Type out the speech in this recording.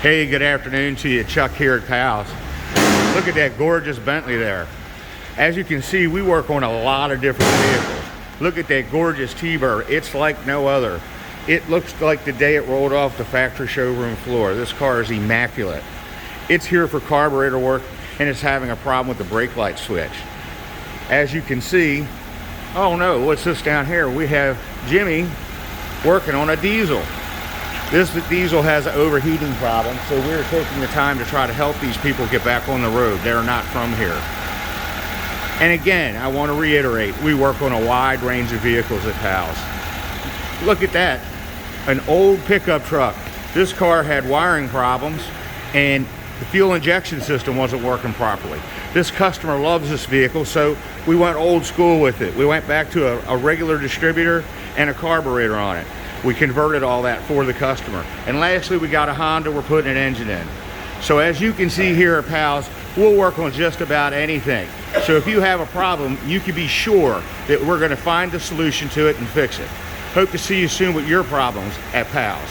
Hey, good afternoon to you. Chuck here at Pals. Look at that gorgeous Bentley there. As you can see, we work on a lot of different vehicles. Look at that gorgeous T-Bird. It's like no other. It looks like the day it rolled off the factory showroom floor. This car is immaculate. It's here for carburetor work and it's having a problem with the brake light switch. As you can see, oh no, what's this down here? We have Jimmy working on a diesel. This diesel has an overheating problem, so we're taking the time to try to help these people get back on the road. They're not from here. And again, I want to reiterate, we work on a wide range of vehicles at Pals. Look at that, an old pickup truck. This car had wiring problems and the fuel injection system wasn't working properly. This customer loves this vehicle, so we went old school with it. We went back to a regular distributor and a carburetor on it. We converted all that for the customer. And lastly, we got a Honda, we're putting an engine in. So as you can see here at Pals, we'll work on just about anything. So if you have a problem, you can be sure that we're gonna find the solution to it and fix it. Hope to see you soon with your problems at Pals.